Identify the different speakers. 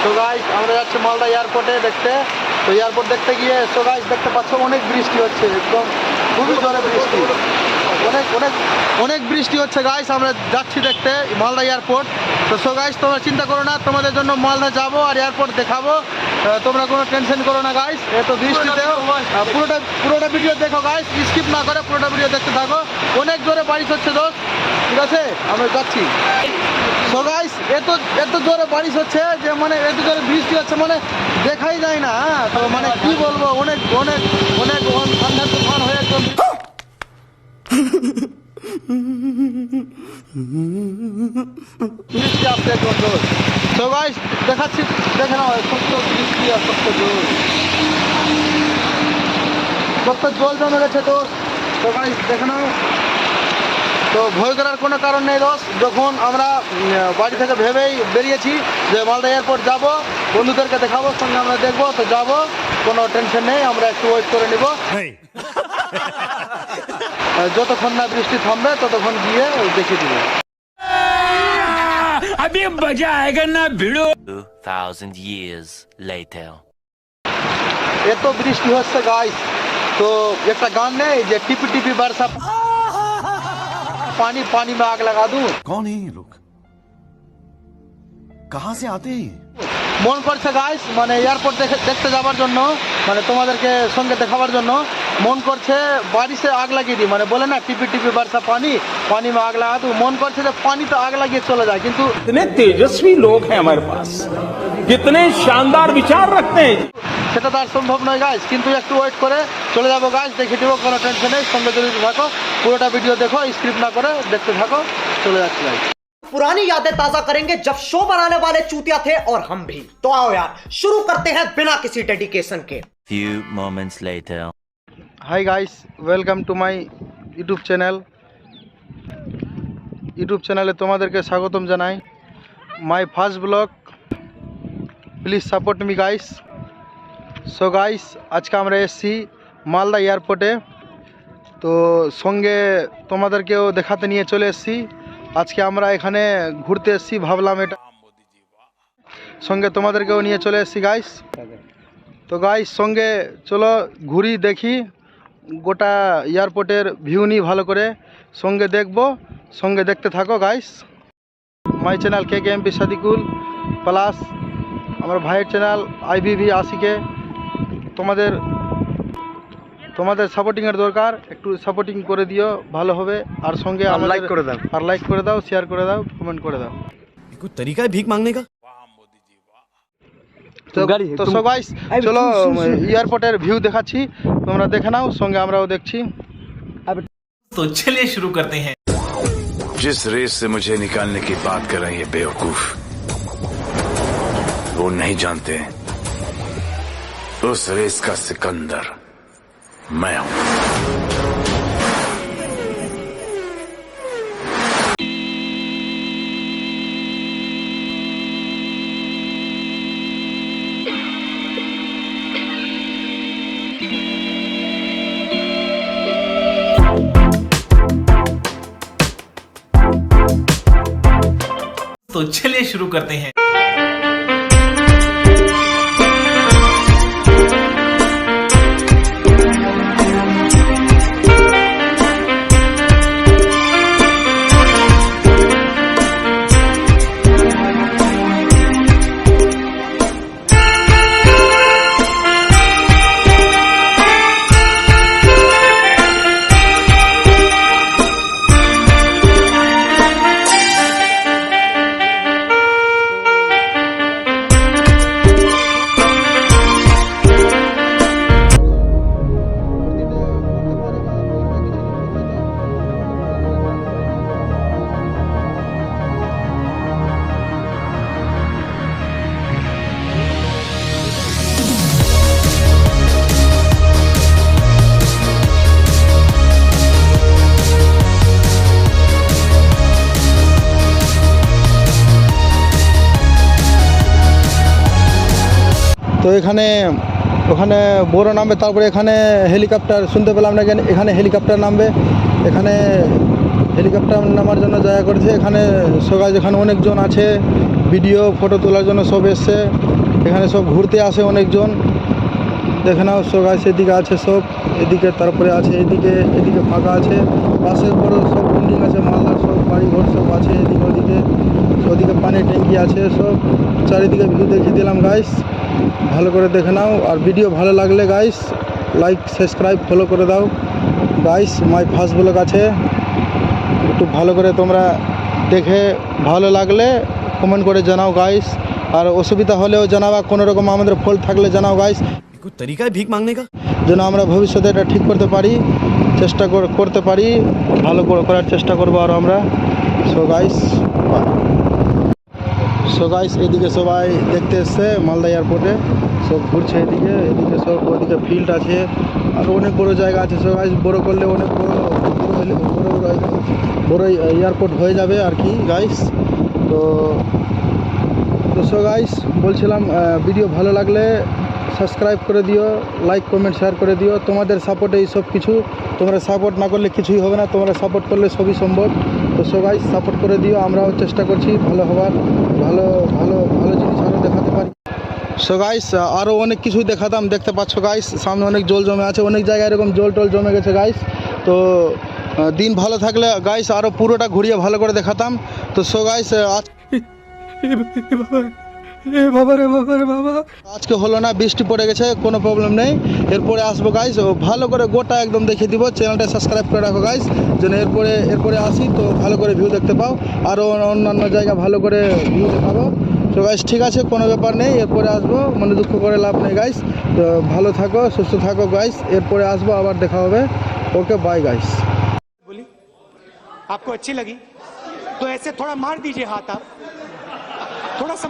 Speaker 1: তো গাইস আমরা যাচ্ছি মালদা এয়ারপোর্টে দেখতে। তো এয়ারপোর্ট দেখতে গিয়ে সো গাইস দেখতে পাচ্ছ অনেক বৃষ্টি হচ্ছে, একদম খুবই জোরে বৃষ্টি, অনেক বৃষ্টি হচ্ছে গাইস। আমরা যাচ্ছি দেখতে মালদা এয়ারপোর্ট। তো সো গাইস তোমরা চিন্তা করো না, তোমাদের জন্য মালদা যাবো আর এয়ারপোর্ট দেখাবো, তোমরা কোনো টেনশন করো না গাইস। এত বৃষ্টিতেও পুরোটা ভিডিও দেখো গাইস, স্কিপ না করে পুরোটা ভিডিও দেখতে থাকো। অনেক জোরে বারিশ হচ্ছে দোস্ত, ঠিক আছে? আমরা যাচ্ছি। সো গাইস এত জোরে বারিশ হচ্ছে যে মানে এত জোরে বৃষ্টি হচ্ছে মানে দেখাই যায় না। তো মানে কি বলবো, অনেক অনেক অনেক ঠান্ডার তুফান হয়ে একদম বৃষ্টি আসছে একদম জোর। তো গাইস দেখাচ্ছি, দেখে নাও সত্য বৃষ্টি আর সত্য জোর, কত জল জমে গেছে। তো গাইস দেখে নাও। তো ভয় করার কোনো কারণ নেই দোস্ত, যখন আমরা বাড়ি থেকে ভেবেই বেরিয়েছি যে মালদা এয়ারপোর্ট যাব, বন্ধুদেরকে দেখাবো, সঙ্গে আমরা দেখবো, তো যাবো, কোনো টেনশন নেই। আমরা একটু ওয়েট করে নিব, যতক্ষণ না বৃষ্টি থামবে ততক্ষণ গিয়ে দেখিয়ে দিব।
Speaker 2: अभी मजा आएगा ना भिड़ो।
Speaker 3: 2000 years later.
Speaker 1: এত বৃষ্টি হচ্ছে গাইস, তো একটা গান নেই যে টিপি টিপি বর্ষা पानी पानी में आग लगा दूं।
Speaker 4: कौन है ये लोग, कहां से आते हैं?
Speaker 1: মন করছে গাইস মানে এয়ারপোর্ট দেখতে যাওয়ার জন্য, মানে তোমাদেরকে সঙ্গে দেখাবার জন্য মন করছে বারিশে আগ লাগিয়ে দিই, মানে বলে না টিপি টিপি বর্ষা পানি পানি में आग लगा दूं। মন করছে যে পানি তো আগ লাগিয়ে চলে যায়, কিন্তু
Speaker 2: कितने तेजस्वी लोग हैं हमारे पास, कितने शानदार विचार रखते हैं।
Speaker 1: সেটা তো আর সম্ভব নয় গাইস, কিন্তু একটু ওয়েট করে চলে যাবো গাইস, দেখে দেবো, কোনো টেনশন নেই। সঙ্গে যদি থাকো পুরোটা ভিডিও দেখো, স্ক্রিপ্ট না করে দেখতে থাকো। চলে যাচ্ছি গাইস।
Speaker 5: पुरानी यादें ताजा करेंगे जब शो बनाने वाले चूतिया थे और हम भी। तो आओ यार शुरू करते हैं बिना किसी डेडिकेशन के।
Speaker 3: Few moments later.
Speaker 1: Hi guys, welcome to my YouTube চ্যানেলে তোমাদেরকে স্বাগতম জানাই। My first blog, please support me guys. So guys আজকে আমরা এসেছি মালদা এয়ারপোর্টে, তো সঙ্গে তোমাদেরকেও দেখাতে নিয়ে চলে এসেছি। আজকে আমরা এখানে ঘুরতে এসেছি, ভাবলাম এটা সঙ্গে তোমাদেরকেও নিয়ে চলে এসেছি গাইস। তো গাইস সঙ্গে চলো ঘুরি, দেখি গোটা এয়ারপোর্টের ভিউ নিই ভালো করে, সঙ্গে দেখবো, সঙ্গে দেখতে থাকো guys. My channel KKMP Sadikul plus আমার ভাইয়ের চ্যানেল IBV আশিকে। তোমাদের সাপোর্টিংয়ের দরকার, একটু সাপোর্টিং করে দিও, ভালো হবে। আর সঙ্গে লাইক করে দাও, আর লাইক করে দাও, শেয়ার করে দাও, কমেন্ট করে দাও।
Speaker 4: कोई तरीका है भीख मांगने का?
Speaker 1: তো সো গাইস চলো এয়ারপোর্টের ভিউ দেখাচ্ছি, তোমরা দেখে নাও, সঙ্গে আমরাও দেখছি।
Speaker 2: तो चलिए शुरू करते हैं।
Speaker 6: जिस रेस से मुझे निकालने की बात कर रहे हैं ये बेवकूफ, वो नहीं जानते उस रेस का सिकंदर मैं हूं।
Speaker 2: तो चलिए शुरू करते हैं।
Speaker 1: তো ওখানে বড় নামবে, তারপরে এখানে হেলিকপ্টার শুনতে পেলাম না, এখানে হেলিকপ্টার নামবে। এখানে হেলিকপ্টার নামার জন্য জায়গা করেছে, এখানে সবাই যেখানে অনেকজন আছে, ভিডিও ফটো তোলার জন্য সব এসছে। এখানে সব ঘুরতে আসে অনেকজন। দেখে নাও সব আছে, এদিকে আছে সব, এদিকে তারপরে আছে এদিকে ফাঁকা আছে, পাশে বড় সব বিল্ডিং আছে, মালদার সব বাড়ি ঘর সব আছে এদিকে ওদিকে পানির ট্যাঙ্কি আছে সব। চারিদিকে ভিউ দেখিয়ে দিলাম গাইস, ভালো করে দেখে নাও। আর ভিডিও ভালো লাগলে গাইস লাইক সাবস্ক্রাইব ফলো করে দাও গাইস। মাই ফার্স্ট ব্লগ আছে, একটু ভালো করে তোমরা দেখে ভালো লাগলে কমেন্ট করে জানাও গাইস। আর অসুবিধা হলেও জানাবা, কোনো রকম আমাদের ফল্ট থাকলে জানাও গাইস,
Speaker 4: ये कोई तरीका है भीख मांगने का?
Speaker 1: যেন আমরা ভবিষ্যতে এটা ঠিক করতে পারি, চেষ্টা করতে পারি, ভালো করার চেষ্টা করবো আর আমরা। সো গাইস এদিকে সবাই দেখতে এসছে মালদা এয়ারপোর্টে, সব ঘুরছে এদিকে সব, ওদিকে ফিল্ড আছে আর অনেক বড় জায়গা আছে। সো গাইস বড় করলে অনেক বড় এয়ারপোর্ট হয়ে যাবে আর কি গাইস। তো সো গাইস বলছিলাম ভিডিও ভালো লাগলে সাবস্ক্রাইব করে দিও, লাইক কমেন্ট শেয়ার করে দিও। তোমাদের সাপোর্টে এই সব কিছু, তোমরা সাপোর্ট না করলে কিছুই হবে না, তোমরা সাপোর্ট করলে সবই সম্ভব। তো সো গাইস সাপোর্ট করে দিও, আমরাও চেষ্টা করছি ভালো হওয়ার, ভালো জিনিস আরও দেখাতে পারি। সো গাইস আরও অনেক কিছুই দেখাতাম, দেখতে পাচ্ছ গাইস সামনে অনেক জল জমে আছে, অনেক জায়গায় এরকম জল টল জমে গেছে গাইস। তো দিন ভালো থাকলে গাইস আরও পুরোটা ঘুরিয়ে ভালো করে দেখাতাম। তো সো গাইস আজকে হলো না, বৃষ্টি পড়ে গেছে, কোনো প্রবলেম নেই, এরপরে আসবো গাইস, ভালো করে গোটা একদম দেখিয়ে দিব। চ্যানেলটা সাবস্ক্রাইব করে রাখো গাইস, যেন এরপরে আসি তো ভালো করে ভিউ দেখতে পাও, আরও অন্যান্য জায়গা ভালো করে ভিউ দেখাবো। তো গাইস ঠিক আছে, কোনো ব্যাপার নেই, এরপরে আসবো, মনে দুঃখ করে লাভ নেই গাইস। তো ভালো থাকো, সুস্থ থাকো গাইস, এরপরে আসবো, আবার দেখা হবে। Okay bye guys.
Speaker 7: बोली आपको अच्छी लगी तो ऐसे थोड़ा मार दीजिए हाथ, आप थोड़ा सा